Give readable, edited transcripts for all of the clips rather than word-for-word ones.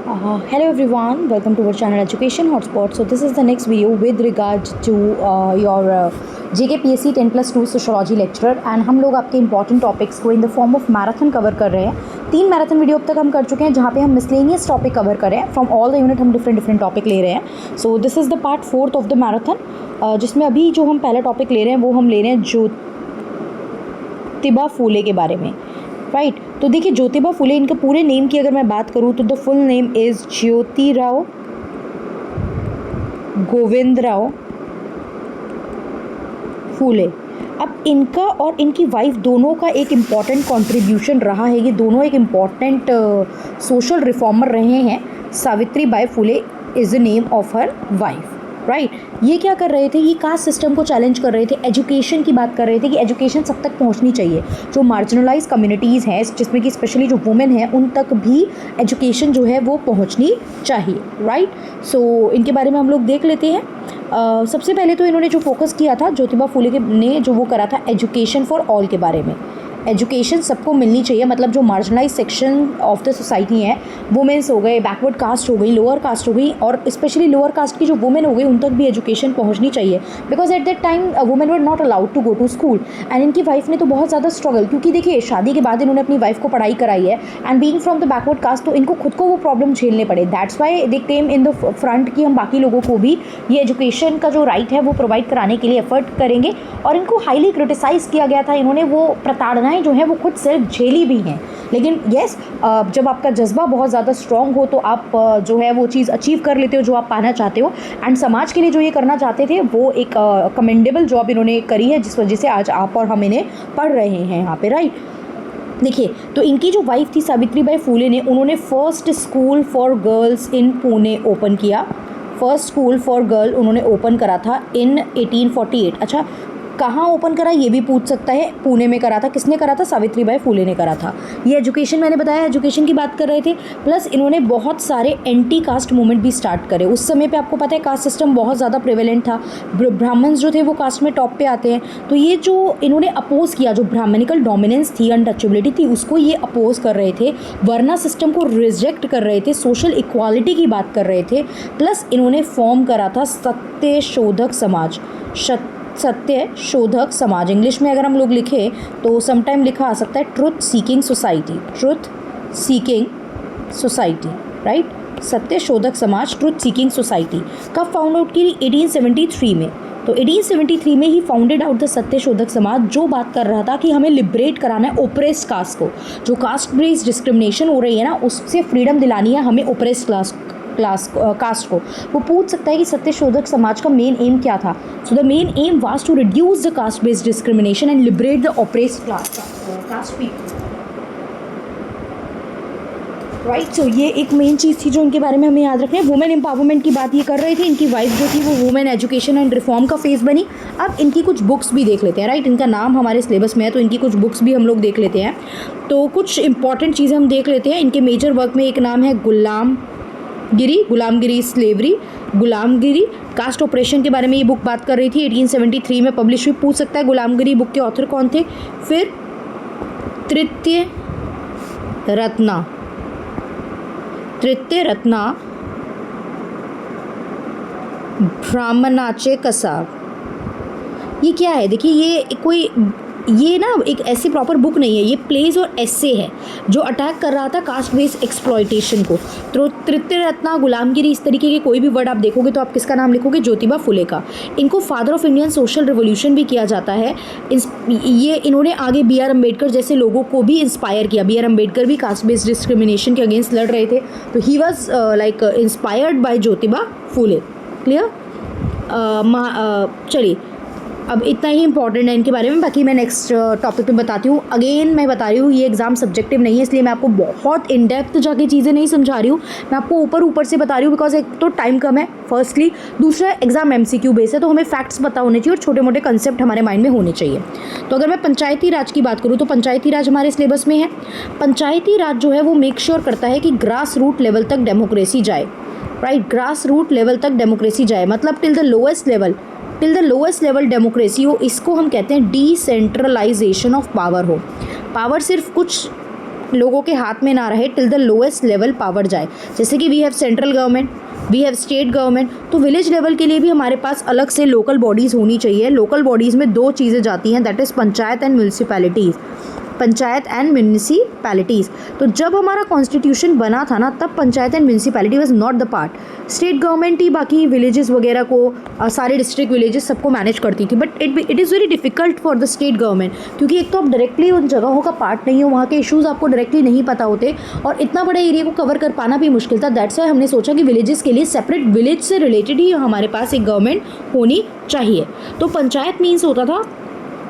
Hello everyone, welcome to our channel Education Hotspot. So this is the next video with regard to your JKPSC 10+2 Sociology lecturer and हम लोग आपके important topics को in the form of marathon cover कर रहे हैं। 3 marathon video अब तक हम कर चुके हैं जहाँ पे हम मिसलेनियस टॉपिक कवर कर रहे हैं। फ्रॉम ऑल द यूनिट हम डिफरेंट टॉपिक ले रहे हैं। So this is the part 4th of the marathon, जिसमें अभी जो हम पहला टॉपिक ले रहे हैं वो हम ले रहे हैं ज्योतिबा फूले के बारे में, राइट। तो देखिए ज्योतिबा फुले, इनके पूरे नेम की अगर मैं बात करूँ तो the full name is Jyotirao Govindrao Phule. अब इनका और इनकी वाइफ दोनों का एक इम्पॉर्टेंट कंट्रीब्यूशन रहा है। ये दोनों एक इम्पॉर्टेंट सोशल रिफॉर्मर रहे हैं। Savitri by Phule is the name of her wife, right. ये क्या कर रहे थे, ये कास्ट सिस्टम को चैलेंज कर रहे थे। एजुकेशन की बात कर रहे थे कि एजुकेशन सब तक पहुंचनी चाहिए। जो मार्जिनलाइज कम्युनिटीज़ हैं, जिसमें कि स्पेशली जो वुमेन हैं, उन तक भी एजुकेशन जो है वो पहुंचनी चाहिए, राइट। सो इनके बारे में हम लोग देख लेते हैं। सबसे पहले तो इन्होंने जो फोकस किया था ज्योतिबा फुले के ने जो वो करा था एजुकेशन फॉर ऑल के बारे में। एजुकेशन सबको मिलनी चाहिए, मतलब जो marginalise section of the society हैं, वुमेन्स हो गए, बैकवर्ड कास्ट हो गई, लोअर कास्ट हो गई, और स्पेशली लोअर कास्ट की जो वुमेन हो गई उन तक भी एजुकेशन पहुंचनी चाहिए। Because at that time women were not allowed to go to school. And इनकी वाइफ ने तो बहुत ज़्यादा स्ट्रगल, क्योंकि देखिए शादी के बाद इन्होंने अपनी वाइफ को पढ़ाई कराई है and being from the backward caste, तो इनको खुद को वो प्रॉब्लम झेलने पड़े। That's why they came in the front कि हम बाकी लोगों को भी ये एजुकेशन का जो राइट है वो प्रोवाइड कराने के लिए एफर्ट करेंगे। और इनको हाईली क्रिटिसाइज़ किया गया था। इन्होंने वो प्रताड़नाएँ जो हैं वो खुद सेल्फ झेली भी हैं। लेकिन येस, जब आपका जज्बा बहुत ज़्यादा स्ट्रॉन्ग हो तो आप जो है वो चीज़ अचीव कर लेते हो जो आप पाना चाहते हो। एंड समाज के लिए जो ये करना चाहते थे वो एक कमेंडेबल जॉब इन्होंने करी है, जिस वजह से आज आप और हम इन्हें पढ़ रहे हैं यहाँ पे, राइट। देखिए, तो इनकी जो वाइफ थी सावित्री बाई फुले ने, उन्होंने first school for girls in Pune open किया। फर्स्ट स्कूल फॉर गर्ल उन्होंने ओपन करा था इन 1848। अच्छा, कहाँ ओपन करा ये भी पूछ सकता है। पुणे में करा था। किसने करा था? सावित्री बाई फुले ने करा था। ये एजुकेशन, मैंने बताया एजुकेशन की बात कर रहे थे। प्लस इन्होंने बहुत सारे एंटी कास्ट मूवमेंट भी स्टार्ट करे। उस समय पे आपको पता है कास्ट सिस्टम बहुत ज़्यादा प्रिवेलेंट था। ब्राह्मण्स जो थे वो कास्ट में टॉप पे आते हैं। तो ये जो इन्होंने अपोज किया, जो ब्राह्मणिकल डोमिनेंस थी, अनटचेबिलिटी थी, उसको ये अपोज कर रहे थे। वर्ना सिस्टम को रिजेक्ट कर रहे थे। सोशल इक्वालिटी की बात कर रहे थे। प्लस इन्होंने फॉर्म करा था सत्य शोधक समाज। सत्य शोधक समाज, इंग्लिश में अगर हम लोग लिखें तो समटाइम लिखा आ सकता है truth seeking society. Truth seeking society, right. सत्य शोधक समाज, ट्रुथ सीकिंग सोसाइटी कब फाउंड आउट की? 1873 में। तो 1873 में ही फाउंडेड आउट द सत्य शोधक समाज, जो बात कर रहा था कि हमें लिबरेट कराना है ओप्रेस्ड कास्ट को। जो कास्ट बेस्ड डिस्क्रिमिनेशन हो रही है ना, उससे फ्रीडम दिलानी है हमें ओप्रेस्ड कास्ट को। वो पूछ सकता है कि सत्य शोधक समाज का मेन एम क्या था। So the main aim was to reduce the caste based discrimination and liberate the oppressed caste people, right. So ये एक मेन चीज़ थी जो इनके बारे में हमें याद रखना है। वुमेन एम्पावरमेंट की बात ये कर रहे थे। इनकी वाइफ जो थी वो वुमेन एजुकेशन एंड रिफॉर्म का फेस बनी। अब इनकी कुछ बुक्स भी देख लेते हैं, राइट। इनका नाम हमारे सिलेबस में है तो इनकी कुछ बुक्स भी हम लोग देख लेते हैं। तो कुछ इंपॉर्टेंट चीज़ें हम देख लेते हैं। इनके मेजर वर्क में एक नाम है गुलामगिरी स्लेवरी, गुलामगिरी कास्ट ऑपरेशन के बारे में ये बुक बात कर रही थी। 1873 में पब्लिश हुई। पूछ सकता है गुलामगिरी बुक के ऑथर कौन थे। फिर तृतीय रत्ना ब्राह्मणाचे कसाब। ये क्या है? देखिए ये ना एक ऐसी प्रॉपर बुक नहीं है, ये प्लेज और एस्से है जो अटैक कर रहा था कास्ट बेस्ड एक्सप्लॉयटेशन को। तो तृतीय रत्ना, गुलामगिरी, इस तरीके के कोई भी वर्ड आप देखोगे तो आप किसका नाम लिखोगे? ज्योतिबा फुले का। इनको father of Indian social revolution भी किया जाता है। ये इन्होंने आगे बी.आर. अम्बेडकर जैसे लोगों को भी इंस्पायर किया। बी.आर. अम्बेडकर भी कास्ट बेस्ड डिस्क्रिमिनेशन के अगेंस्ट लड़ रहे थे, तो he was like inspired by Jyotiba Phule. Clear? चलिए, अब इतना ही इंपॉर्टेंट है इनके बारे में। बाकी मैं नेक्स्ट टॉपिक पे बताती हूँ। अगेन मैं बता रही हूँ ये एग्ज़ाम सब्जेक्टिव नहीं है, इसलिए मैं आपको बहुत इन डेप्थ जाके चीज़ें नहीं समझा रही हूँ। मैं आपको ऊपर से बता रही हूँ बिकॉज एक तो टाइम कम है फर्स्टली, दूसरा एग्ज़ाम MCQ बेस है तो हमें फैक्ट्स पता होने चाहिए और छोटे मोटे कंसेप्ट हमारे माइंड में होने चाहिए। तो अगर मैं पंचायती राज की बात करूँ तो पंचायती राज हमारे सिलेबस में है। पंचायती राज जो है वो मेक श्योर करता है कि ग्रास रूट लेवल तक डेमोक्रेसी जाए, राइट। ग्रास रूट लेवल तक डेमोक्रेसी जाए मतलब till the lowest level democracy हो। इसको हम कहते हैं डिसेंट्रलाइजेशन ऑफ पावर हो। पावर सिर्फ कुछ लोगों के हाथ में ना रहे till the lowest level power जाए। जैसे कि we have central government, we have state government, तो विलेज लेवल के लिए भी हमारे पास अलग से लोकल बॉडीज़ होनी चाहिए। लोकल बॉडीज़ में 2 चीज़ें जाती हैं, that is panchayat and municipalities. Panchayat and municipalities, तो जब हमारा कॉन्स्टिट्यूशन बना था ना, तब panchayat and municipality was not the part. State government ही बाकी विलेजेस वगैरह को, सारे डिस्ट्रिक्ट विलेजेस सबको मैनेज करती थी। But it is very difficult for the state government, क्योंकि एक तो आप डायरेक्टली उन जगहों का पार्ट नहीं हो, वहाँ के इशूज़ आपको डायरेक्टली नहीं पता होते, और इतना बड़ा एरिया को कवर कर पाना भी मुश्किल था। दैट्स वाई हमने सोचा कि विलेजेस के लिए सेपरेट विलेज से रिलेटेड ही हमारे पास एक गवर्नमेंट होनी चाहिए। तो पंचायत मीन्स होता था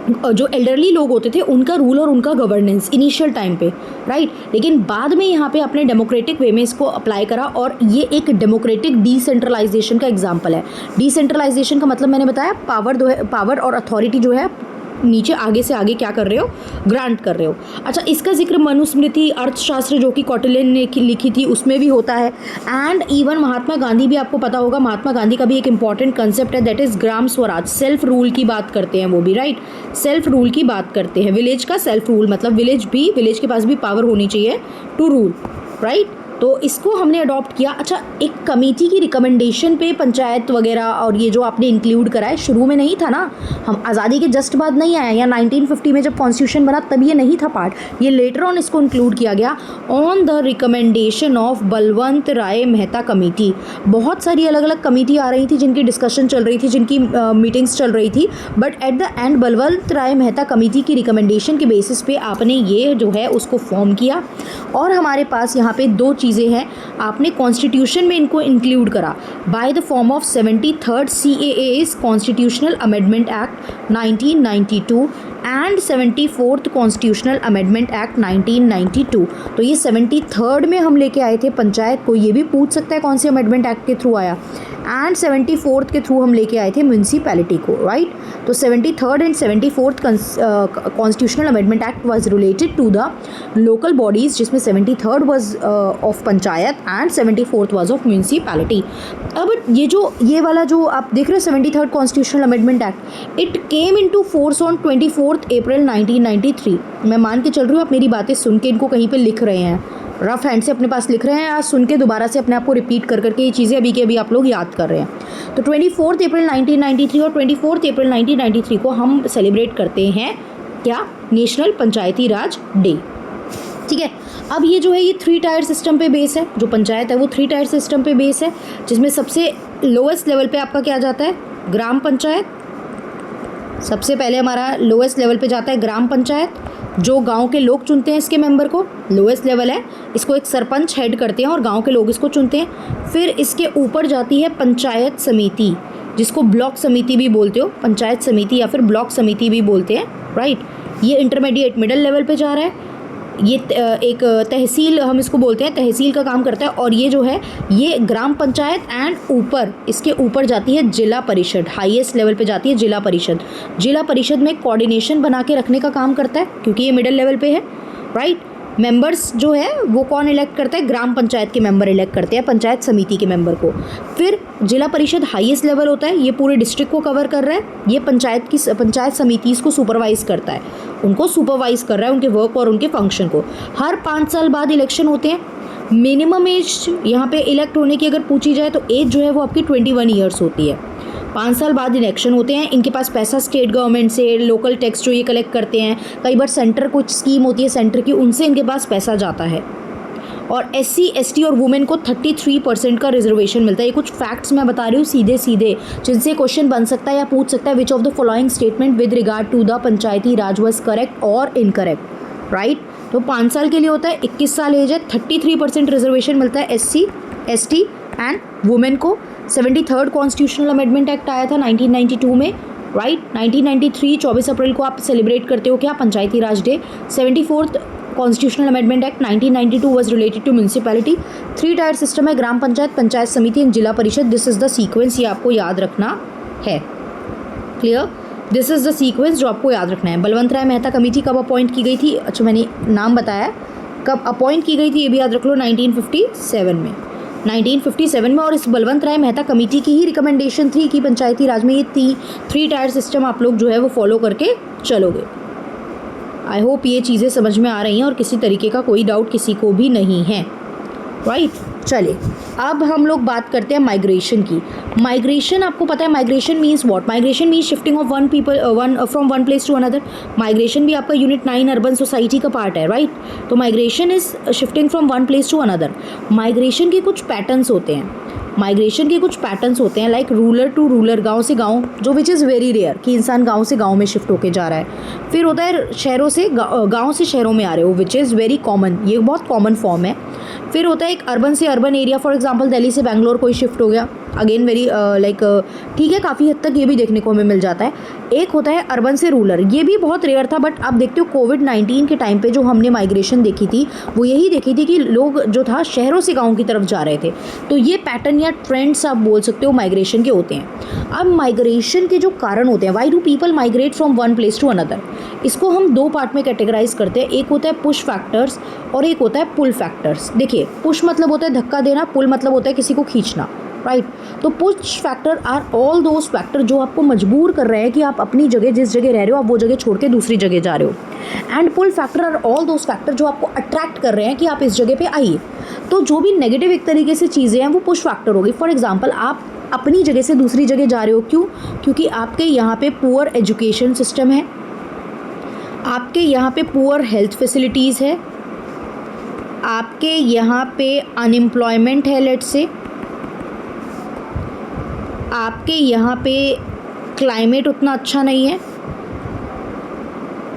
जो एल्डरली लोग होते थे उनका रूल और उनका गवर्नेंस इनिशियल टाइम पे, राइट। लेकिन बाद में यहाँ पे अपने डेमोक्रेटिक वे में इसको अप्लाई करा, और ये एक डेमोक्रेटिक डिसेंट्रलाइजेशन का एग्जांपल है। डिसेंट्रलाइजेशन का मतलब मैंने बताया, पावर और अथॉरिटी जो है नीचे आगे से आगे क्या कर रहे हो, ग्रांट कर रहे हो। अच्छा, इसका जिक्र मनुस्मृति अर्थशास्त्र जो कि कौटिल्य ने लिखी थी उसमें भी होता है। एंड इवन महात्मा गांधी भी, आपको पता होगा, महात्मा गांधी का भी एक इंपॉर्टेंट कंसेप्ट है, that is Gram Swaraj, self rule की बात करते हैं वो भी, राइट। सेल्फ रूल की बात करते हैं, विलेज का सेल्फ रूल, मतलब विलेज के पास भी पावर होनी चाहिए टू रूल, राइट। तो इसको हमने अडॉप्ट किया। अच्छा, एक कमेटी की रिकमेंडेशन पे पंचायत वगैरह और ये जो आपने इंक्लूड करा है, शुरू में नहीं था ना, हम आज़ादी के जस्ट बाद नहीं आया, या 1950 में जब कॉन्स्टिट्यूशन बना तब ये नहीं था पार्ट, ये लेटर ऑन इसको इंक्लूड किया गया on the recommendation of Balwant Rai Mehta committee. बहुत सारी अलग अलग कमेटी आ रही थी जिनकी डिस्कशन चल रही थी, जिनकी मीटिंग्स चल रही थी, but at the end Balwant Rai Mehta committee की रिकमेंडेशन के बेसिस पे आपने ये जो है उसको फॉर्म किया। और हमारे पास यहाँ पे 2 चीज़ें हैं, आपने कॉन्स्टिट्यूशन में इनको इंक्लूड करा by the form of 73rd CAA's constitutional amendment act 1992 and 74th constitutional amendment act 1992। तो ये 73rd में हम लेके आए थे पंचायत को, ये भी पूछ सकता है कौन से अमेंडमेंट एक्ट के थ्रू आया, एंड 74th के थ्रू हम लेके आए थे म्यूनसिपैलिटी को, राइट। तो 73rd and 74th constitutional amendment act was related to the local bodies, जिसमें 73rd was of panchayat and 74th was of municipality. अब ये वाला जो आप देख रहे हो 73rd constitutional amendment act, it came into force on 24th April 1993। मैं मान के चल रही हूँ आप मेरी बातें सुन के इनको कहीं पे लिख रहे हैं, रफ हैंड से अपने पास लिख रहे हैं, या सुन के दोबारा से अपने आप को रिपीट कर करके ये चीज़ें अभी के अभी आप लोग याद कर रहे हैं। तो 24 अप्रैल 1993 और 24 अप्रैल 1993 को हम सेलिब्रेट करते हैं क्या, नेशनल पंचायती राज डे, ठीक है। अब ये जो है ये 3 टायर सिस्टम पे बेस है, जो पंचायत है वो 3 टायर सिस्टम पे बेस है, जिसमें सबसे लोएस्ट लेवल पे आपका क्या जाता है, ग्राम पंचायत। सबसे पहले हमारा लोएस्ट लेवल पे जाता है ग्राम पंचायत, जो गांव के लोग चुनते हैं इसके मेंबर को, लोएस्ट लेवल है। इसको एक सरपंच हेड करते हैं और गांव के लोग इसको चुनते हैं। फिर इसके ऊपर जाती है पंचायत समिति, जिसको ब्लॉक समिति भी बोलते हो, पंचायत समिति या फिर ब्लॉक समिति भी बोलते हैं, राइट। ये इंटरमीडिएट मिडिल लेवल पे जा रहा है। ये एक तहसील हम इसको बोलते हैं, तहसील का काम करता है। और ये जो है ये ग्राम पंचायत एंड ऊपर, इसके ऊपर जाती है जिला परिषद, हाईएस्ट लेवल पे जाती है जिला परिषद। जिला परिषद में कोऑर्डिनेशन बना के रखने का काम करता है, क्योंकि ये मिडिल लेवल पे है, राइट। मेंबर्स जो है वो कौन इलेक्ट करता है, ग्राम पंचायत के मेंबर इलेक्ट करते हैं पंचायत समिति के मेंबर को। फिर जिला परिषद हाईएस्ट लेवल होता है, ये पूरे डिस्ट्रिक्ट को कवर कर रहा है। ये पंचायत समिति को सुपरवाइज करता है, उनको सुपरवाइज कर रहा है, उनके वर्क और उनके फंक्शन को। हर 5 साल बाद इलेक्शन होते हैं। मिनिमम एज यहाँ पे इलेक्ट होने की अगर पूछी जाए तो एज जो है वो आपकी 21 ईयर्स होती है। 5 साल बाद इलेक्शन होते हैं। इनके पास पैसा स्टेट गवर्नमेंट से, लोकल टैक्स जो ये कलेक्ट करते हैं, कई बार सेंटर कुछ स्कीम होती है सेंटर की, उनसे इनके पास पैसा जाता है। और SC ST और वुमेन को 33% का रिजर्वेशन मिलता है। ये कुछ फैक्ट्स मैं बता रही हूँ सीधे सीधे, जिनसे क्वेश्चन बन सकता है या पूछ सकता है, which of the following statement with regard to the panchayati raj was correct और इनकरेक्ट, राइट। तो 5 साल के लिए होता है, 21 साल एज है, 33% रिजर्वेशन मिलता है SC ST एंड वुमेन को। 73rd कॉन्स्टिट्यूशनल अमेंडमेंट एक्ट आया था 1992 में, राइट। 1993 24 अप्रैल को आप सेलिब्रेट करते हो क्या, Panchayati Raj day. 74th constitutional amendment act 1992 was related to municipality. 3 tier system है, ग्राम पंचायत, पंचायत समिति एंड जिला परिषद। दिस इज़ द सीक्वेंस, ये आपको याद रखना है, clear. This is the sequence जो आपको याद रखना है। बलवंत राय मेहता कमेटी कब अपॉइंट की गई थी, अच्छा मैंने नाम बताया, कब अपॉइंट की गई थी ये भी याद रख लो, 1957 में, 1957 में। और इस बलवंत राय मेहता कमेटी की ही रिकमेंडेशन थी कि पंचायती राज में ये 3 टायर सिस्टम आप लोग जो है वो फॉलो करके चलोगे, आई होप ये चीज़ें समझ में आ रही हैं और किसी तरीके का कोई डाउट किसी को भी नहीं है, राइट। चलिए अब हम लोग बात करते हैं माइग्रेशन की। माइग्रेशन, आपको पता है migration means what? Migration means shifting of from one place to another. Migration भी आपका यूनिट 9 अर्बन सोसाइटी का पार्ट है, राइट। तो migration is shifting from one place to another. Migration के कुछ पैटर्न्स होते हैं, लाइक रूरल टू रूरल, गांव से गांव, जो विच इज़ वेरी रेयर कि इंसान गांव से गांव में शिफ्ट होके जा रहा है। फिर होता है शहरों से गांव से शहरों में आ रहे हो, विच इज़ वेरी कॉमन, ये बहुत कॉमन फॉर्म है। फिर होता है एक अर्बन से urban area, for example Delhi से बैंगलोर कोई शिफ्ट हो गया, अगेन वेरी ठीक है, काफ़ी हद तक ये भी देखने को हमें मिल जाता है। एक होता है अर्बन से रूरल, ये भी बहुत रेयर था, बट आप देखते हो कोविड-19 के टाइम पे जो हमने माइग्रेशन देखी थी वो यही देखी थी कि लोग जो था शहरों से गाँव की तरफ जा रहे थे। तो ये पैटर्न या ट्रेंड्स आप बोल सकते हो माइग्रेशन के होते हैं। अब माइग्रेशन के जो कारण होते हैं, why do people migrate from one place to another, इसको हम दो पार्ट में कैटेगराइज करते हैं। एक होता है पुश फैक्टर्स और एक होता है पुल फैक्टर्स। देखिए, पुश मतलब होता है धक्का देना, पुल मतलब होता है किसी को खींचना, राइट। तो push factor are all those factor जो आपको मजबूर कर रहे हैं कि आप अपनी जगह, जिस जगह रह रहे हो, आप वो जगह छोड़ के दूसरी जगह जा रहे हो। And pull factor are all those factor जो आपको अट्रैक्ट कर रहे हैं कि आप इस जगह पे आइए। तो जो भी नेगेटिव एक तरीके से चीज़ें हैं वो पुश फैक्टर होगी। फॉर एग्जाम्पल, आप अपनी जगह से दूसरी जगह जा रहे हो, क्यों? क्योंकि आपके यहाँ पे पुअर एजुकेशन सिस्टम है, आपके यहाँ पे पुअर हेल्थ फैसिलिटीज़ है, आपके यहाँ पे अनएम्प्लॉयमेंट है, लेट्स से आपके यहाँ पे क्लाइमेट उतना अच्छा नहीं है,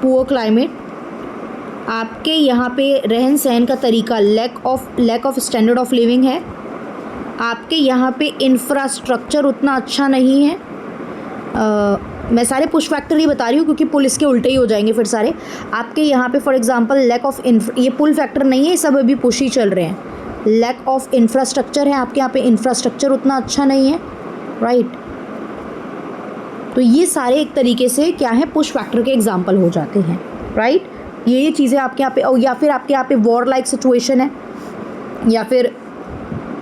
पुअर क्लाइमेट, आपके यहाँ पे रहन सहन का तरीका lack of standard of living है, आपके यहाँ पे इंफ्रास्ट्रक्चर उतना अच्छा नहीं है। मैं सारे पुश फैक्टर ही बता रही हूँ क्योंकि पुल इसके उल्टे ही हो जाएंगे फिर सारे। आपके यहाँ पे फॉर एग्जांपल लैक ऑफ ये पुल फैक्टर नहीं है, ये सब अभी पुश ही चल रहे हैं। लैक ऑफ इंफ्रास्ट्रक्चर है, आपके यहाँ पे इंफ्रास्ट्रक्चर उतना अच्छा नहीं है, राइट। तो ये सारे एक तरीके से क्या है, पुश फैक्टर के एग्जाम्पल हो जाते हैं, राइट। ये चीज़ें आपके यहाँ पे, या फिर आपके यहाँ पे वॉर लाइक सिचुएशन है, या फिर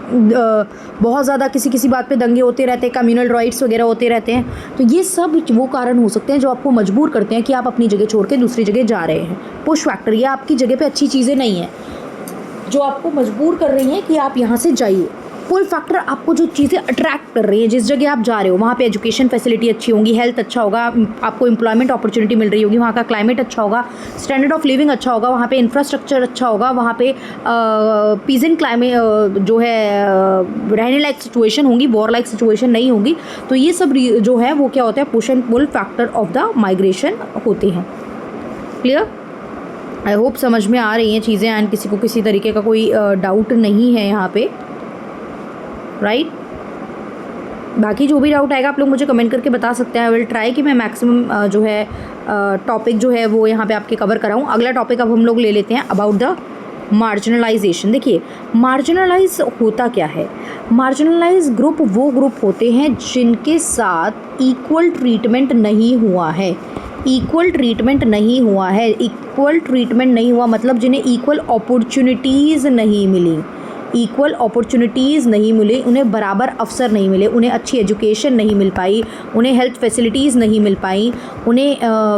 बहुत ज़्यादा किसी बात पे दंगे होते रहते हैं, कम्युनल राइट्स वगैरह होते रहते हैं। तो ये सब वो कारण हो सकते हैं जो आपको मजबूर करते हैं कि आप अपनी जगह छोड़ के दूसरी जगह जा रहे हैं। पुश फैक्टर, ये आपकी जगह पे अच्छी चीज़ें नहीं हैं जो आपको मजबूर कर रही हैं कि आप यहाँ से जाइए। पुल फैक्टर आपको जो चीज़ें अट्रैक्ट कर रही हैं, जिस जगह आप जा रहे हो वहाँ पे एजुकेशन फैसिलिटी अच्छी होंगी, हेल्थ अच्छा होगा, आपको एम्प्लॉयमेंट अपॉर्चुनिटी मिल रही होगी, वहाँ का क्लाइमेट अच्छा होगा, स्टैंडर्ड ऑफ लिविंग अच्छा होगा, वहाँ पे इंफ्रास्ट्रक्चर अच्छा होगा, वहाँ पे पीजेंट क्लाइमेट जो है रहने लायक सिचुएशन होंगी, वॉर लाइक सिचुएशन नहीं होगी। तो ये सब जो है वो क्या होता है, push and pull factor of the migration होते हैं। क्लियर? आई होप समझ में आ रही हैं चीज़ें एंड किसी को किसी तरीके का कोई डाउट नहीं है यहाँ पे, राइट। बाकी जो भी डाउट आएगा आप लोग मुझे कमेंट करके बता सकते हैं। आई विल ट्राई कि मैं मैक्सिमम जो है टॉपिक जो है वो यहाँ पे आपके कवर कराऊँ। अगला टॉपिक अब हम लोग ले लेते हैं अबाउट द मार्जिनलाइजेशन। देखिए, मार्जिनलाइज होता क्या है? मार्जिनलाइज ग्रुप वो ग्रुप होते हैं जिनके साथ इक्वल ट्रीटमेंट नहीं हुआ है। इक्वल ट्रीटमेंट नहीं हुआ है, इक्वल ट्रीटमेंट नहीं हुआ मतलब जिन्हें इक्वल अपॉर्चुनिटीज़ नहीं मिली, इक्वल अपॉर्चुनिटीज़ नहीं मिली, उन्हें बराबर अवसर नहीं मिले, उन्हें अच्छी एजुकेशन नहीं मिल पाई, उन्हें हेल्थ फैसिलिटीज़ नहीं मिल पाई, उन्हें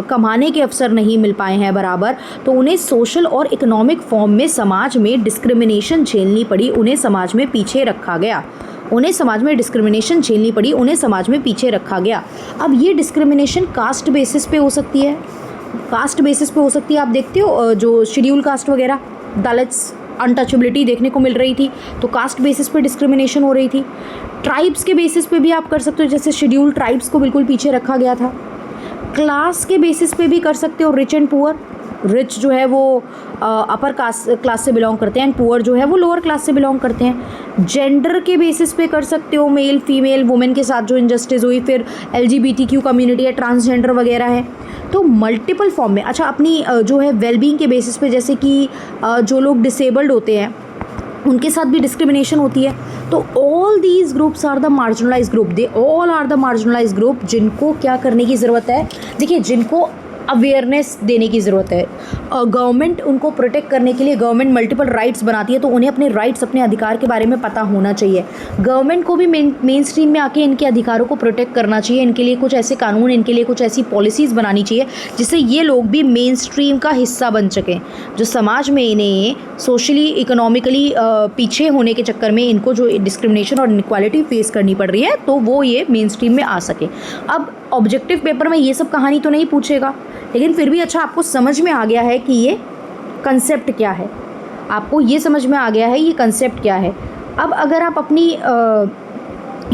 कमाने के अवसर नहीं मिल पाए हैं बराबर। तो उन्हें सोशल और इकोनॉमिक फॉर्म में समाज में डिस्क्रिमिनेशन झेलनी पड़ी, उन्हें समाज में पीछे रखा गया, उन्हें समाज में डिस्क्रिमिनेशन झेलनी पड़ी, उन्हें समाज में पीछे रखा गया। अब ये डिस्क्रिमिनेशन कास्ट बेसिस पे हो सकती है, कास्ट बेसिस पे हो सकती है। आप देखते हो जो शेड्यूल कास्ट वगैरह, दलित्स, अनटचेबिलिटी देखने को मिल रही थी, तो कास्ट बेसिस पे डिस्क्रिमिनेशन हो रही थी। ट्राइब्स के बेसिस पे भी आप कर सकते हो, जैसे शेड्यूल ट्राइब्स को बिल्कुल पीछे रखा गया था। क्लास के बेसिस पे भी कर सकते हो, रिच एंड पुअर। रिच जो है वो अपर क्लास से बिलोंग करते हैं एंड पुअर जो है वो लोअर क्लास से बिलोंग करते हैं। जेंडर के बेसिस पे कर सकते हो, मेल फीमेल वुमेन के साथ जो इनजस्टिस हुई, फिर LGBTQ कम्युनिटी है, ट्रांसजेंडर वगैरह है, तो मल्टीपल फॉर्म में। अच्छा, अपनी जो है वेलबींग के बेसिस पे, जैसे कि जो लोग डिसेबल्ड होते हैं उनके साथ भी डिस्क्रिमिनेशन होती है। तो all these groups are the marginalise group, they all are the marginalise group, जिनको क्या करने की ज़रूरत है? देखिए, जिनको अवेयरनेस देने की ज़रूरत है। गवर्नमेंट उनको प्रोटेक्ट करने के लिए गवर्नमेंट मल्टीपल राइट्स बनाती है, तो उन्हें अपने राइट्स, अपने अधिकार के बारे में पता होना चाहिए। गवर्नमेंट को भी मेन स्ट्रीम में आके इनके अधिकारों को प्रोटेक्ट करना चाहिए, इनके लिए कुछ ऐसे कानून, इनके लिए कुछ ऐसी पॉलिसीज़ बनानी चाहिए जिससे ये लोग भी मेन स्ट्रीम का हिस्सा बन सकें। जो समाज में इन्हें सोशली इकोनॉमिकली पीछे होने के चक्कर में इनको जो डिस्क्रिमिनेशन और इनक्वालिटी फेस करनी पड़ रही है, तो वो ये मेन स्ट्रीम में आ सके। अब ऑब्जेक्टिव पेपर में ये सब कहानी तो नहीं पूछेगा, लेकिन फिर भी अच्छा आपको समझ में आ गया है कि ये कंसेप्ट क्या है, आपको ये समझ में आ गया है ये कंसेप्ट क्या है। अब अगर आप अपनी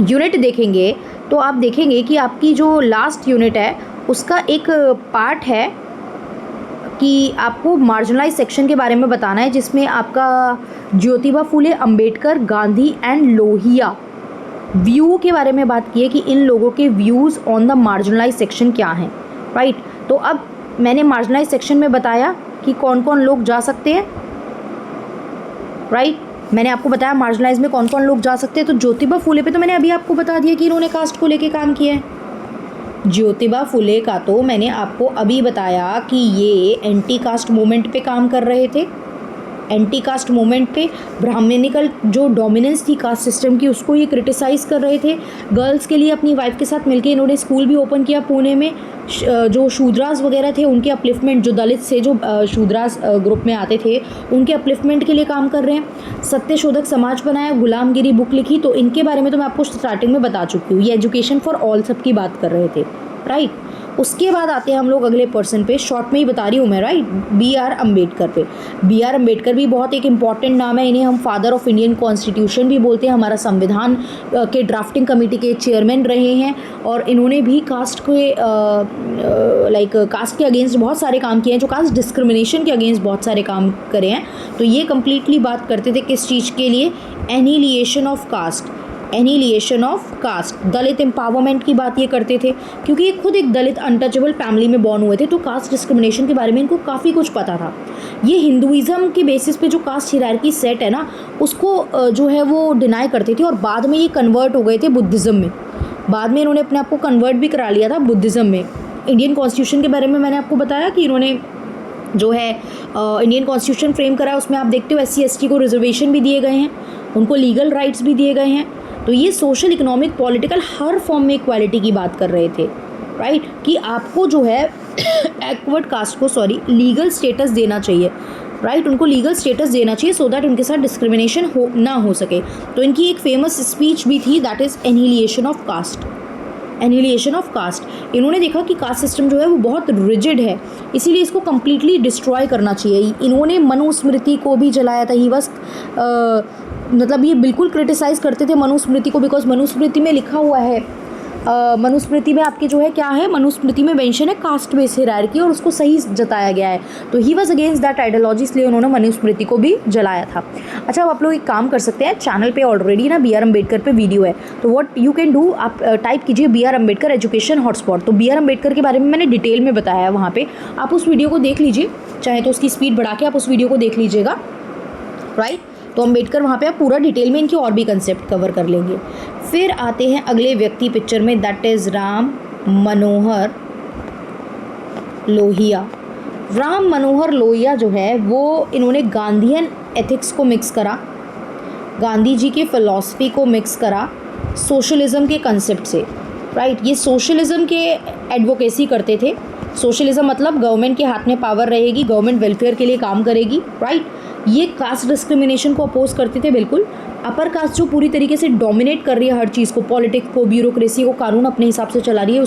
यूनिट देखेंगे तो आप देखेंगे कि आपकी जो लास्ट यूनिट है उसका एक पार्ट है कि आपको मार्जिनलाइज सेक्शन के बारे में बताना है, जिसमें आपका ज्योतिबा फुले, अंबेडकर, गांधी एंड लोहिया व्यू के बारे में बात की है कि इन लोगों के views on the marginalise section क्या हैं, राइट। तो अब मैंने मार्जिनलाइज सेक्शन में बताया कि कौन कौन लोग जा सकते हैं, राइट। मैंने आपको बताया मार्जिनलाइज में कौन कौन लोग जा सकते हैं। तो ज्योतिबा फुले पे तो मैंने अभी आपको बता दिया कि इन्होंने कास्ट को लेके काम किया है। ज्योतिबा फुले का तो मैंने आपको अभी बताया कि ये एंटी कास्ट मूवमेंट पे काम कर रहे थे, एंटी कास्ट मूवमेंट पे ब्राह्मणिकल जो डोमिनेंस थी कास्ट सिस्टम की उसको ये क्रिटिसाइज़ कर रहे थे। गर्ल्स के लिए अपनी वाइफ के साथ मिलके इन्होंने स्कूल भी ओपन किया पुणे में। जो शूद्रास वगैरह थे उनके अपलिफ्टमेंट, जो दलित से जो शूद्रास ग्रुप में आते थे उनके अपलिफ्टमेंट के लिए काम कर रहे हैं। सत्यशोधक समाज बनाया, गुलामगिरी बुक लिखी, तो इनके बारे में तो मैं आपको स्टार्टिंग में बता चुकी हूँ। ये एजुकेशन फॉर ऑल सब की बात कर रहे थे, राइट। उसके बाद आते हैं हम लोग अगले पर्सन पे, शॉर्ट में ही बता रही हूँ मैं, राइट। बी.आर. अम्बेडकर पे। बी.आर. अम्बेडकर भी बहुत एक इम्पॉर्टेंट नाम है, इन्हें हम फादर ऑफ इंडियन कॉन्स्टिट्यूशन भी बोलते हैं। हमारा संविधान के ड्राफ्टिंग कमेटी के चेयरमैन रहे हैं और इन्होंने भी कास्ट के कास्ट के अगेंस्ट बहुत सारे काम किए हैं, जो कास्ट डिस्क्रिमिनेशन के अगेंस्ट बहुत सारे काम करे हैं। तो ये कम्प्लीटली बात करते थे किस चीज़ के लिए, annihilation of caste, annihilation of caste, Dalit empowerment की बात ये करते थे, क्योंकि ये खुद एक दलित अनटचेबल फैमिली में बॉर्न हुए थे, तो कास्ट डिस्क्रिमिनेशन के बारे में इनको काफ़ी कुछ पता था। ये हिंदुइज़्म के बेसिस पे जो कास्ट हियरार्की सेट है ना, उसको जो है वो डिनाई करते थे और बाद में ये कन्वर्ट हो गए थे बुद्धिज़्म में। बाद में इन्होंने अपने आप को कन्वर्ट भी करा लिया था बुद्धिज़्म में। इंडियन कॉन्स्टिट्यूशन के बारे में मैंने आपको बताया कि इन्होंने जो है इंडियन कॉन्स्टिट्यूशन फ्रेम करा है, उसमें आप देखते हो SC/ST को रिजर्वेशन भी दिए गए हैं, उनको लीगल राइट्स भी दिए गए हैं। तो ये सोशल, इकोनॉमिक, पॉलिटिकल हर फॉर्म में इक्वालिटी की बात कर रहे थे, राइट, कि आपको जो है एक्वर्ड कास्ट को लीगल स्टेटस देना चाहिए, राइट, उनको लीगल स्टेटस देना चाहिए सो दैट उनके साथ डिस्क्रिमिनेशन ना हो सके। तो इनकी एक फेमस स्पीच भी थी, that is annihilation of caste, annihilation of caste. इन्होंने देखा कि कास्ट सिस्टम जो है वो बहुत रिजिड है, इसीलिए इसको कम्प्लीटली डिस्ट्रॉय करना चाहिए। इन्होंने मनुस्मृति को भी जलाया था। ही बस मतलब ये बिल्कुल क्रिटिसाइज़ करते थे मनुस्मृति को, बिकॉज मनुस्मृति में लिखा हुआ है, मनुस्मृति में आपके जो है क्या है, मनुस्मृति में मेंशन है कास्ट बेस हियरार्की और उसको सही जताया गया है। तो he was against that ideology, इसलिए उन्होंने मनुस्मृति को भी जलाया था। अच्छा, अब आप लोग एक काम कर सकते हैं, चैनल पे ऑलरेडी ना B.R. अम्बेडकर पे वीडियो है, तो व्हाट यू कैन डू, आप टाइप कीजिए B.R. Ambedkar education hotspot. तो B.R. अम्बेडकर के बारे में मैंने डिटेल में बताया है वहाँ पर, आप उस वीडियो को देख लीजिए, चाहे तो उसकी स्पीड बढ़ा के आप उस वीडियो को देख लीजिएगा, राइट। तो अम्बेडकर वहाँ पे आप पूरा डिटेल में इनके और भी कंसेप्ट कवर कर लेंगे। फिर आते हैं अगले व्यक्ति पिक्चर में, दैट इज़ राम मनोहर लोहिया। राम मनोहर लोहिया जो है वो इन्होंने गांधीयन एथिक्स को मिक्स करा, गांधी जी के फ़िलॉसफी को मिक्स करा सोशलिज़म के कंसेप्ट से, राइट। ये सोशलिज़म के एडवोकेसी करते थे। सोशलिज़म मतलब गवर्नमेंट के हाथ में पावर रहेगी, गवर्नमेंट वेलफेयर के लिए काम करेगी, राइट। ये कास्ट डिस्क्रिमिनेशन को अपोज करते थे बिल्कुल। अपर कास्ट जो पूरी तरीके से डोमिनेट कर रही है हर चीज़ को, पॉलिटिक्स को, ब्यूरोक्रेसी को, कानून अपने हिसाब से चला रही है,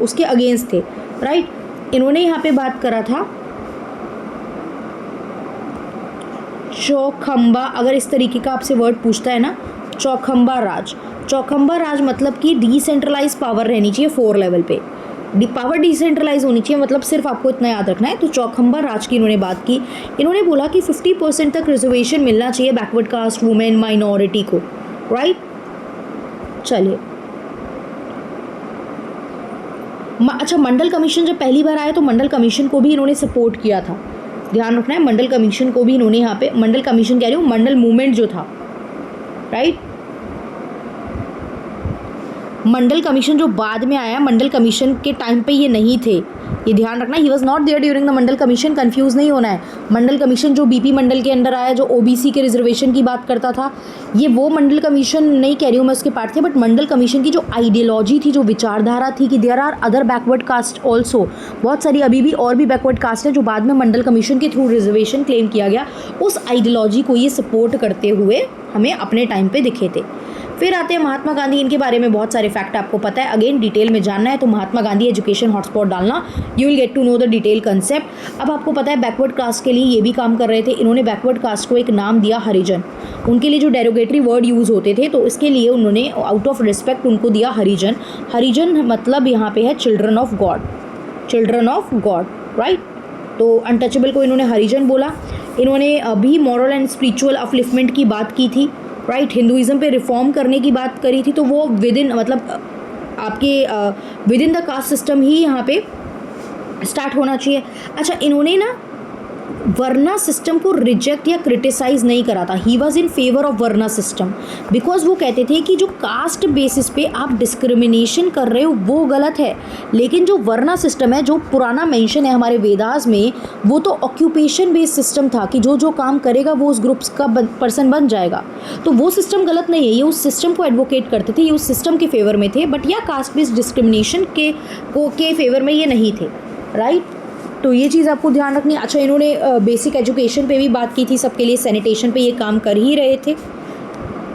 उसके अगेंस्ट थे, राइट। इन्होंने यहाँ पे बात करा था चौखंबा, अगर इस तरीके का आपसे वर्ड पूछता है ना, चौखंबा राज। चौखंबा राज मतलब कि डिसेंट्रलाइज पावर रहनी चाहिए 4 लेवल पे, पावर डिसेंट्रलाइज होनी चाहिए, मतलब सिर्फ आपको इतना याद रखना है। तो चौखंबा राज की इन्होंने बात की। इन्होंने बोला कि 50% तक रिजर्वेशन मिलना चाहिए बैकवर्ड कास्ट, वुमेन, माइनॉरिटी को, राइट। चलिए, अच्छा, मंडल कमीशन जब पहली बार आया तो मंडल कमीशन को भी इन्होंने सपोर्ट किया था, ध्यान रखना है। मंडल कमीशन को भी इन्होंने यहाँ पे, मंडल कमीशन कह रही हूँ, मंडल मूवमेंट जो था, राइट। मंडल कमीशन जो बाद में आया, मंडल कमीशन के टाइम पे ये नहीं थे, ये ध्यान रखना, he was not there during the Mandal commission, confuse नहीं होना है। मंडल कमीशन जो बीपी मंडल के अंडर आया, जो ओबीसी के रिजर्वेशन की बात करता था, ये वो मंडल कमीशन नहीं कह रही हूँ मैं उसके पार्ट थे, बट मंडल कमीशन की जो आइडियोलॉजी थी, जो विचारधारा थी कि there are other backward caste also, बहुत सारी अभी भी और भी बैकवर्ड कास्ट है जो बाद में मंडल कमीशन के थ्रू रिजर्वेशन क्लेम किया गया, उस आइडियोलॉजी को ये सपोर्ट करते हुए हमें अपने टाइम पे दिखे थे। फिर आते हैं महात्मा गांधी, इनके बारे में बहुत सारे फैक्ट आपको पता है, अगेन डिटेल में जानना है तो महात्मा गांधी एजुकेशन हॉटस्पॉट डालना, you will get to know the detail concept. अब आपको पता है बैकवर्ड कास्ट के लिए ये भी काम कर रहे थे, इन्होंने बैकवर्ड कास्ट को एक नाम दिया हरिजन, उनके लिए जो डेरोगेटरी वर्ड यूज़ होते थे तो इसके लिए उन्होंने आउट ऑफ रिस्पेक्ट उनको दिया हरिजन। हरिजन मतलब यहाँ पे है children of God, children of God, right. तो अनटचेबल को इन्होंने हरिजन बोला। इन्होंने अभी मॉरल एंड स्पिरिचुअल अपलिफ्टमेंट की बात की थी, राइट, हिंदुइज्म पे रिफॉर्म करने की बात करी थी, तो वो विद इन मतलब आपके within the caste system ही यहाँ पे स्टार्ट होना चाहिए। अच्छा, इन्होंने ना वर्ना सिस्टम को रिजेक्ट या क्रिटिसाइज नहीं करा था, he was in favour of varna system, because वो कहते थे कि जो कास्ट बेसिस पे आप डिस्क्रिमिनेशन कर रहे हो वो गलत है, लेकिन जो वर्ना सिस्टम है, जो पुराना मेंशन है हमारे वेदास में, वो तो ऑक्यूपेशन बेस्ड सिस्टम था कि जो जो काम करेगा वो उस ग्रुप्स का पर्सन बन जाएगा, तो वो सिस्टम गलत नहीं है, ये उस सिस्टम को एडवोकेट करते थे, ये उस सिस्टम के फेवर में थे, बट या कास्ट बेस्ड डिस्क्रिमिनेशन के फेवर में ये नहीं थे, राइट। तो ये चीज़ आपको ध्यान रखनी है। अच्छा, इन्होंने बेसिक एजुकेशन पे भी बात की थी सबके लिए, सैनिटेशन पे ये काम कर ही रहे थे,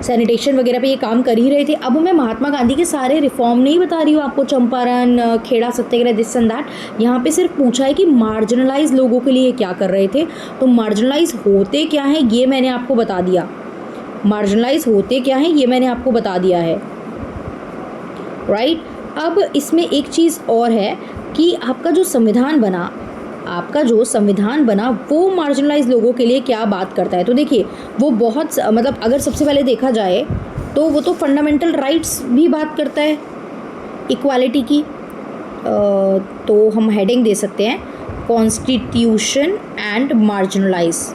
सैनिटेशन वगैरह पे ये काम कर ही रहे थे। अब मैं महात्मा गांधी के सारे रिफॉर्म नहीं बता रही हूँ आपको, चंपारण, खेड़ा सत्याग्रह, दिस एंड दैट, यहाँ पे सिर्फ पूछा है कि मार्जिनलाइज लोगों के लिए क्या कर रहे थे, तो मार्जिनलाइज होते क्या हैं ये मैंने आपको बता दिया, मार्जिनलाइज होते क्या हैं ये मैंने आपको बता दिया है, राइट। अब इसमें एक चीज़ और है कि आपका जो संविधान बना वो मार्जिनलाइज लोगों के लिए क्या बात करता है, तो देखिए वो बहुत मतलब अगर सबसे पहले देखा जाए तो वो तो फंडामेंटल राइट्स भी बात करता है, इक्वालिटी की। तो हम हेडिंग दे सकते हैं कॉन्स्टिट्यूशन एंड मार्जिनलाइज,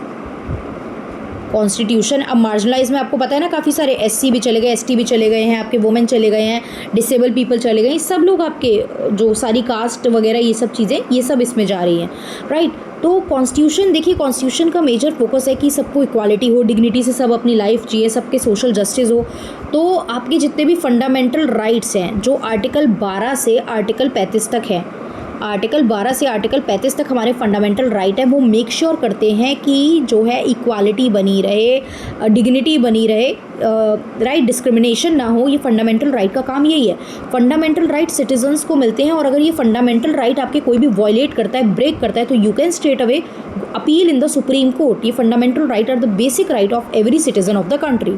कॉन्स्टिट्यूशन। अब मार्जिनलाइज में आपको पता है ना, काफ़ी सारे एससी भी चले गए, एसटी भी चले गए हैं, आपके वुमेन चले गए हैं, डिसेबल पीपल चले गए, सब लोग आपके जो सारी कास्ट वगैरह ये सब चीज़ें ये सब इसमें जा रही हैं, राइट। तो कॉन्स्टिट्यूशन, देखिए कॉन्स्टिट्यूशन का मेजर फोकस है कि सबको इक्वालिटी हो, डिग्निटी से सब अपनी लाइफ जिए, सबके सोशल जस्टिस हो। तो आपके जितने भी फंडामेंटल राइट्स हैं जो आर्टिकल 12 से आर्टिकल 35 तक है, आर्टिकल 12 से आर्टिकल 35 तक हमारे फंडामेंटल राइट है, वो मेक श्योर करते हैं कि जो है इक्वालिटी बनी रहे, डिग्निटी बनी रहे, राइट, डिस्क्रिमिनेशन ना हो। ये फंडामेंटल राइट का काम यही है। फंडामेंटल राइट सिटीजन्स को मिलते हैं और अगर ये फंडामेंटल राइट आपके कोई भी वायलेट करता है, ब्रेक करता है, तो you can straight away appeal in the supreme court. ये fundamental right are the basic right of every citizen of the country.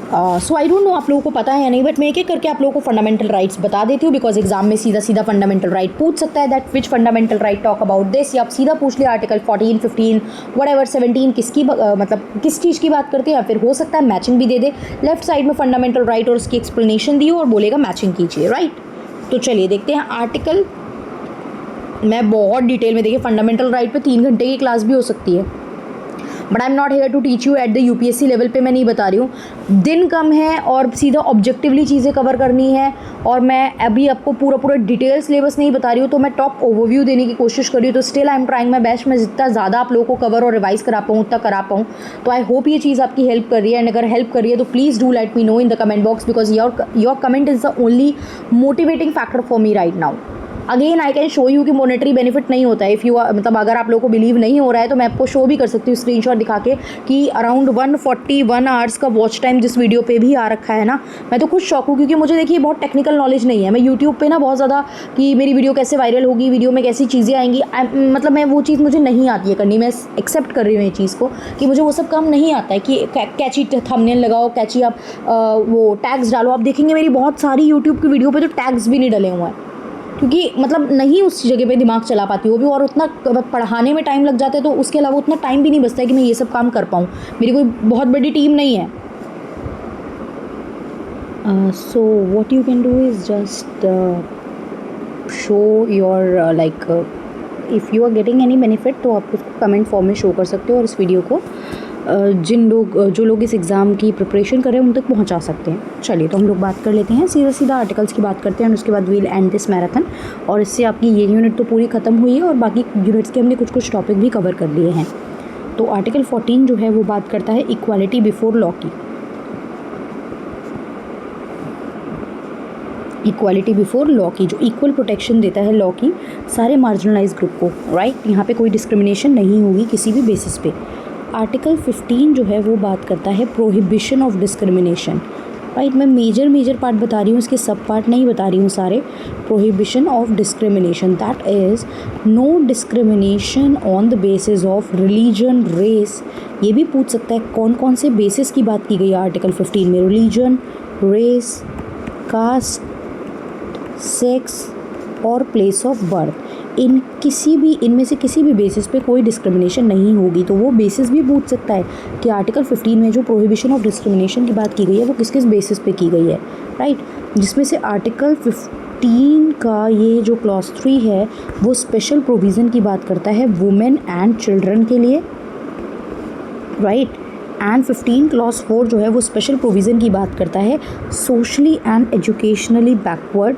So I don't know आप लोगों को पता है या नहीं, बट मैं एक एक करके आप लोगों को फंडामेंटल राइट्स बता देती हूँ, बिकॉज एग्जाम में सीधा सीधा फंडामेंटल राइट पूछ सकता है, that which fundamental right talk about this, या आप सीधा पूछ लिया आर्टिकल 14, 15, व्हाटएवर 17 किसकी मतलब किस चीज़ की बात करते हैं, या फिर हो सकता है मैचिंग भी दे दे, लेफ्ट साइड में फंडामेंटल राइट और उसकी एक्सप्लेनेशन दी हो और बोलेगा मैचिंग कीजिए, राइट। तो चलिए देखते हैं आर्टिकल, मैं बहुत डिटेल में, देखिए फंडामेंटल राइट पे 3 घंटे की क्लास भी हो सकती है, but I am not here to teach you at the UPSC level पे, मैं नहीं बता रही हूँ, दिन कम है और सीधा ऑब्जेक्टिवली चीज़ें कवर करनी है, और मैं अभी आपको पूरा डिटेल सिलेबस नहीं बता रही हूँ, तो मैं टॉप ओवरव्यू देने की कोशिश कर रही हूँ, तो still I am trying my best, मैं जितना ज़्यादा आप लोगों को कवर और रिवाइज करा पाऊँ उतना करा पाऊँ। तो आई होप ये चीज़ आपकी हेल्प कर रही है, एंड अगर हेल्प कर रही है तो please do let me know in the comment box, because your comment is the only motivating factor for me right now. Again I can show you कि मॉनेटरी बेनिफिट नहीं होता है, इफ़ यू मतलब अगर आप लोगों को बिलीव नहीं हो रहा है तो मैं आपको शो भी कर सकती हूँ स्क्रीनशॉट दिखा के कि अराउंड 141 आवर्स का वॉच टाइम जिस वीडियो पे भी आ रखा है ना, मैं तो खुद शौक हूँ, क्योंकि मुझे देखिए बहुत टेक्निकल नॉलेज नहीं है। मैं यूट्यूब पे ना बहुत ज़्यादा कि मेरी वीडियो कैसे वायरल होगी, वीडियो में कैसी चीज़ें आएंगी, मतलब मैं वो चीज़ मुझे नहीं आती है करनी, मैं एक्सेप्ट कर रही हूँ ये चीज़ को कि मुझे वो सब काम नहीं आता है कि कैची थंबनेल लगाओ, कैची आप वो टैग्स डालो। आप देखेंगे मेरी बहुत सारी यूट्यूब की वीडियो पर तो टैग्स भी नहीं डले हुए हैं, क्योंकि मतलब नहीं उस जगह पे दिमाग चला पाती वो भी, और उतना पढ़ाने में टाइम लग जाता है, तो उसके अलावा उतना टाइम भी नहीं बचता है कि मैं ये सब काम कर पाऊँ। मेरी कोई बहुत बड़ी टीम नहीं है। So what you can do is just show your like if you are getting any benefit, तो आप उसको कमेंट फॉर्म में शो कर सकते हो और इस वीडियो को जो लोग इस एग्ज़ाम की प्रिपरेशन कर रहे हैं उन तक पहुंचा सकते हैं। चलिए तो हम लोग बात कर लेते हैं, सीधा आर्टिकल्स की बात करते हैं, और उसके बाद वील एंड दिस मैराथन। और इससे आपकी ये यूनिट तो पूरी ख़त्म हुई है और बाकी यूनिट्स के हमने कुछ टॉपिक भी कवर कर लिए हैं। तो आर्टिकल 14 जो है वो बात करता है इक्वालिटी बिफोर लॉ की। इक्वालिटी बिफोर लॉ की जो इक्वल प्रोटेक्शन देता है लॉ की सारे मार्जिनलाइज ग्रुप को, राइट। यहाँ पे कोई डिस्क्रिमिनेशन नहीं होगी किसी भी बेसिस पे। आर्टिकल 15 जो है वो बात करता है प्रोहिबिशन ऑफ डिस्क्रिमिनेशन, राइट। मैं मेजर पार्ट बता रही हूँ, इसके सब पार्ट नहीं बता रही हूँ सारे। Prohibition of discrimination, that is no discrimination on the basis of religion, race. ये भी पूछ सकता है कौन कौन से बेसिस की बात की गई है आर्टिकल 15 में। रिलीजन, रेस, कास्ट, सेक्स और प्लेस ऑफ बर्थ, इनमें से किसी भी बेसिस पे कोई डिस्क्रिमिनेशन नहीं होगी। तो वो बेसिस भी पूछ सकता है कि आर्टिकल 15 में जो प्रोहिबिशन ऑफ डिस्क्रिमिनेशन की बात की गई है वो किस किस बेसिस पे की गई है, राइट। जिसमें से आर्टिकल 15 का ये जो क्लॉज 3 है वो स्पेशल प्रोविज़न की बात करता है वुमेन एंड चिल्ड्रन के लिए, राइट। एंड 15 क्लॉज 4 जो है वो स्पेशल प्रोविज़न की बात करता है socially and educationally backward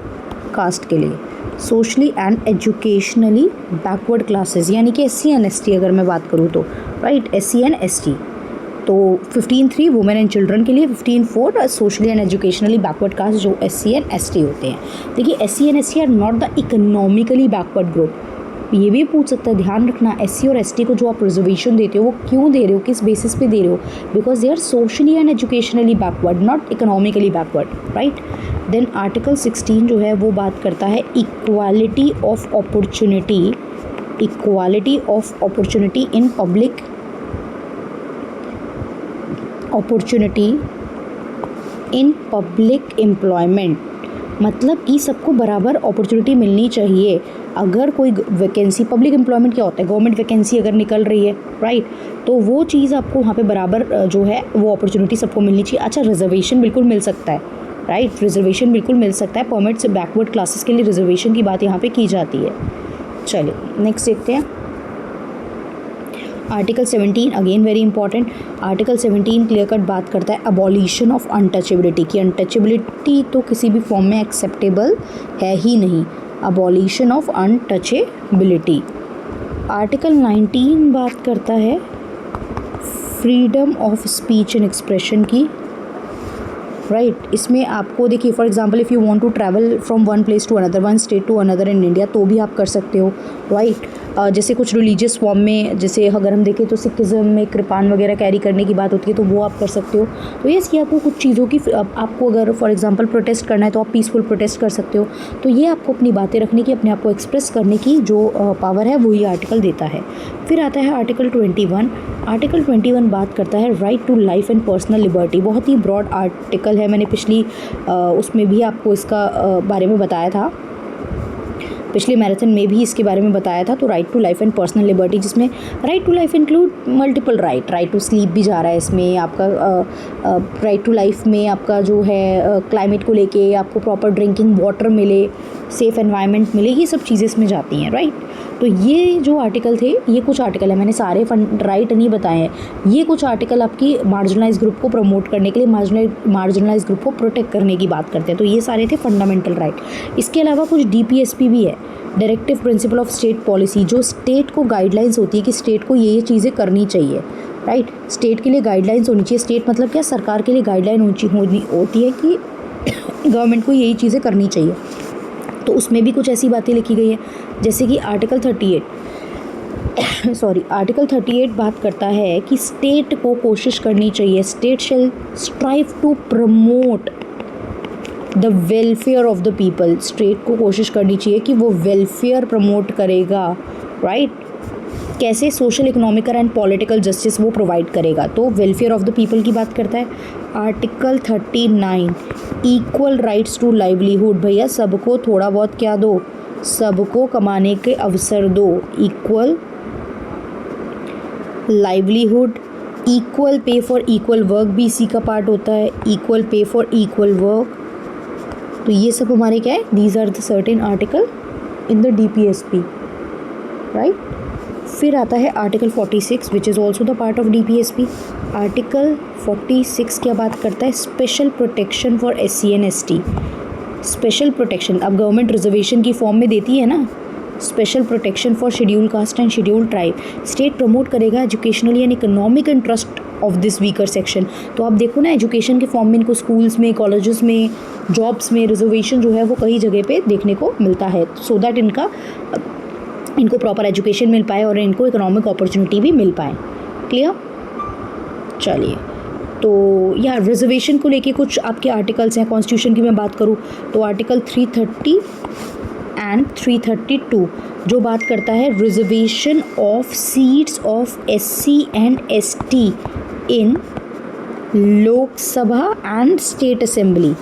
cast के लिए, socially and educationally backward classes, यानी कि SC एंड ST अगर मैं बात करूँ तो, राइट, SC एंड ST। तो 15(3) वुमेन एंड चिल्ड्रन के लिए, 15(4) socially and educationally backward caste जो SC एंड ST होते हैं। देखिए SC and ST are not the economically backward group. ये भी पूछ सकता है, ध्यान रखना, SC और ST को जो आप रिजर्वेशन देते हो वो क्यों दे रहे हो, किस बेसिस पे दे रहे हो, because they are socially and educationally backward, not economically backward, right. Then article 16 जो है वो बात करता है equality of opportunity, equality of opportunity in public, opportunity in public employment, मतलब कि सबको बराबर अपॉर्चुनिटी मिलनी चाहिए। अगर कोई वैकेंसी, पब्लिक एम्प्लॉयमेंट क्या होता है, गवर्नमेंट वैकेंसी अगर निकल रही है, राइट, तो वो चीज़ आपको वहाँ पे बराबर जो है वो अपॉर्चुनिटी सबको मिलनी चाहिए। अच्छा, रिजर्वेशन बिल्कुल मिल सकता है, राइट, रिजर्वेशन बिल्कुल मिल सकता है। परमिट से बैकवर्ड क्लासेस के लिए रिजर्वेशन की बात यहाँ पे की जाती है। चलिए नेक्स्ट देखते हैं article 17, again very important. Article 17 clear cut बात करता है अबॉलिशन ऑफ अनटचेबिलिटी की। अनटचेबिलिटी तो किसी भी फॉर्म में एक्सेप्टेबल है ही नहीं, अबॉलिशन ऑफ अनटचेबिलिटी। आर्टिकल 19 बात करता है freedom of speech and expression की, राइट। इसमें आपको देखिए, for example if you want to travel from one place to another, one state to another in India, तो भी आप कर सकते हो, राइट। जैसे कुछ रिलीजियस फॉर्म में, जैसे अगर हम देखें तो सिखिज़म में कृपान वगैरह कैरी करने की बात होती है तो वो आप कर सकते हो। तो ये कि आपको कुछ चीज़ों की, आपको अगर फॉर एग्जांपल प्रोटेस्ट करना है तो आप पीसफुल प्रोटेस्ट कर सकते हो। तो ये आपको अपनी बातें रखने की, अपने आप को एक्सप्रेस करने की जो पावर है वो ये आर्टिकल देता है। फिर आता है आर्टिकल 21। आर्टिकल 21 बात करता है right to life and personal liberty. बहुत ही ब्रॉड आर्टिकल है, मैंने पिछली उसमें भी आपको इसका बारे में बताया था, पिछले मैराथन में भी इसके बारे में बताया था। तो right to life and personal liberty, जिसमें right to life include multiple right to sleep भी जा रहा है इसमें आपका। राइट टू लाइफ में आपका जो है क्लाइमेट को लेके आपको प्रॉपर ड्रिंकिंग वाटर मिले, सेफ़ एनवायरनमेंट मिले, ये सब चीज़ें इसमें जाती हैं, राइट। तो ये जो आर्टिकल थे, ये कुछ आर्टिकल है, मैंने सारे राइट नहीं बताए हैं। ये कुछ आर्टिकल आपकी मार्जिनलाइज ग्रुप को प्रमोट करने के लिए, मार्जिनलाइज ग्रुप को प्रोटेक्ट करने की बात करते हैं। तो ये सारे थे फंडामेंटल राइट। इसके अलावा कुछ DPSP भी है, directive principle of state policy, जो स्टेट को गाइडलाइंस होती है कि स्टेट को ये चीज़ें करनी चाहिए, राइट। स्टेट के लिए गाइडलाइंस होनी चाहिए। स्टेट मतलब क्या, सरकार के लिए गाइडलाइन होती है कि गवर्नमेंट को यही चीज़ें करनी चाहिए। तो उसमें भी कुछ ऐसी बातें लिखी गई है, जैसे कि आर्टिकल 38 बात करता है कि स्टेट को कोशिश करनी चाहिए, state shall strive to promote the welfare of the people. State को कोशिश करनी चाहिए कि वो वेलफेयर प्रमोट करेगा, राइट। कैसे, social, economical and political justice वो प्रोवाइड करेगा। तो वेलफेयर ऑफ द पीपल की बात करता है। Article 39 equal rights to livelihood. भैया सबको थोड़ा बहुत क्या दो, सबको कमाने के अवसर दो। Equal livelihood, equal pay for equal work भी इसी का पार्ट होता है, equal pay for equal work. तो ये सब हमारे क्या है, these are the certain article in the DPSP, right. फिर आता है article 46 which is also the part of DPSP। Article 46 क्या बात करता है? Special protection for SC and ST। Special protection अब गवर्नमेंट रिजर्वेशन की फॉर्म में देती है ना, special protection for schedule caste and schedule tribe. State promote करेगा educationally and economic interest of this weaker section. तो आप देखो ना, एजुकेशन के फॉर्म में इनको स्कूल्स में, कॉलेजेस में, जॉब्स में रिजर्वेशन जो है वो कई जगह पे देखने को मिलता है, सो दैट इनको प्रॉपर एजुकेशन मिल पाए और इनको इकोनॉमिक अपॉर्चुनिटी भी मिल पाए। क्लियर? चलिए, तो यार रिजर्वेशन को लेके कुछ आपके आर्टिकल्स हैं। कॉन्स्टिट्यूशन की मैं बात करूँ तो आर्टिकल 330 एंड 332 जो बात करता है reservation of seats of SC and ST in Lok Sabha and state assembly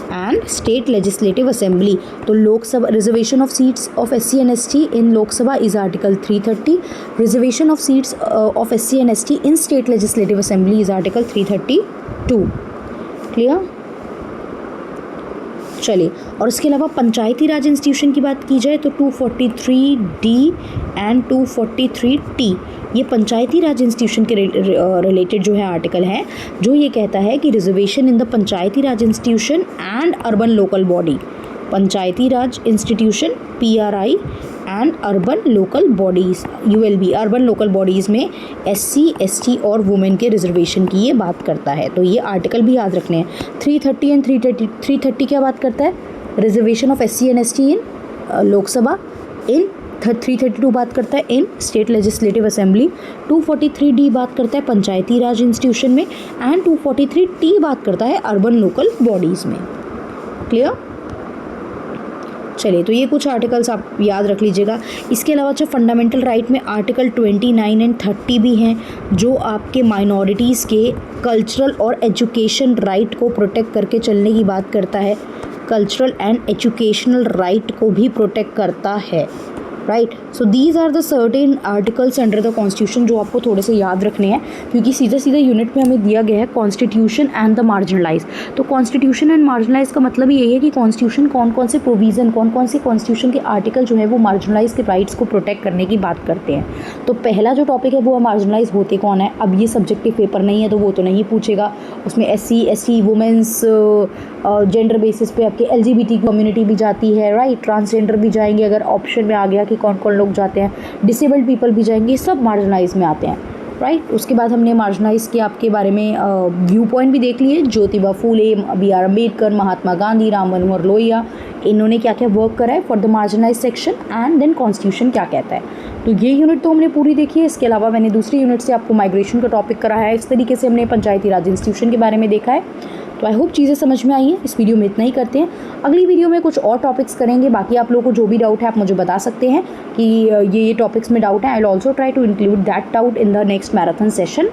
and state legislative assembly. तो Lok Sabha reservation of seats of SC and ST in Lok Sabha is article 330, reservation of seats of SC and ST in state legislative assembly is article 332। Clear? चलिए, और इसके अलावा पंचायती राज institution की बात की जाए तो 243D एंड 243T ये पंचायती राज इंस्टीट्यूशन के रिलेटेड जो है आर्टिकल है, जो ये कहता है कि reservation in the panchayati Raj institution and urban local body, Panchayati Raj institution PRI and urban local bodies ULB, urban local bodies में SC ST और वुमेन के रिजर्वेशन की ये बात करता है। तो ये आर्टिकल भी याद रखने हैं। 330 एंड 330 क्या बात करता है? Reservation of SC and ST in Lok Sabha, इन 332 बात करता है इन स्टेट लेजिस्लेटिव असेंबली, 243D बात करता है पंचायती राज इंस्टीट्यूशन में एंड 243T बात करता है अर्बन लोकल बॉडीज़ में। क्लियर? चलिए, तो ये कुछ आर्टिकल्स आप याद रख लीजिएगा। इसके अलावा जो फंडामेंटल राइट में आर्टिकल 29 एंड 30 भी हैं, जो आपके माइनॉरिटीज़ के कल्चरल और एजुकेशन राइट को प्रोटेक्ट करके चलने की बात करता है। कल्चरल एंड एजुकेशनल राइट को भी प्रोटेक्ट करता है, right. So these are the certain articles under the constitution जो आपको थोड़े से याद रखने हैं, क्योंकि सीधा सीधा यूनिट में हमें दिया गया है कॉन्स्टिट्यूशन एंड द मार्जिनलाइज। तो कॉन्स्टिट्यूशन एंड मार्जिनलाइज का मतलब यही है कि कॉन्स्टिट्यूशन कौन कौन से प्रोविज़न, कौन कौन से कॉन्स्टिट्यूशन के आर्टिकल जो है वो मार्जिनलाइज के राइट्स को प्रोटेक्ट करने की बात करते हैं। तो पहला जो टॉपिक है वो मार्जिनलाइज होते कौन है। अब ये सब्जेक्टिव पेपर नहीं है तो वो तो नहीं पूछेगा, उसमें SC ST women's gender basis पे आपके LGBT कम्युनिटी भी जाती है, राइट। ट्रांसजेंडर भी जाएंगे अगर ऑप्शन में आ गया कि कौन कौन लोग जाते हैं, डिसेबल्ड पीपल भी जाएंगे, सब मार्जिनलाइज में आते हैं, राइट। उसके बाद हमने मार्जिनलाइज के आपके बारे में व्यू पॉइंट भी देख लिए। ज्योतिबा फूले, BR अम्बेडकर, महात्मा गांधी, राम मनोहर लोहिया, इन्होंने क्या क्या वर्क करा है for the marginalise section, and then constitution क्या कहता है। तो ये यूनिट तो हमने पूरी देखी है। इसके अलावा मैंने दूसरी यूनिट से आपको माइग्रेशन का टॉपिक करा है। इस तरीके से हमने पंचायती राज इंस्टीट्यूशन के बारे में देखा है। तो आई होप चीज़ें समझ में आई हैं। इस वीडियो में इतना ही करते हैं, अगली वीडियो में कुछ और टॉपिक्स करेंगे। बाकी आप लोगों को जो भी डाउट है आप मुझे बता सकते हैं कि ये टॉपिक्स में डाउट है। I will also try to include that doubt in the next marathon session.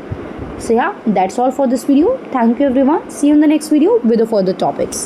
So yeah, that's all for this video. Thank you everyone. See you in the next video with the further topics.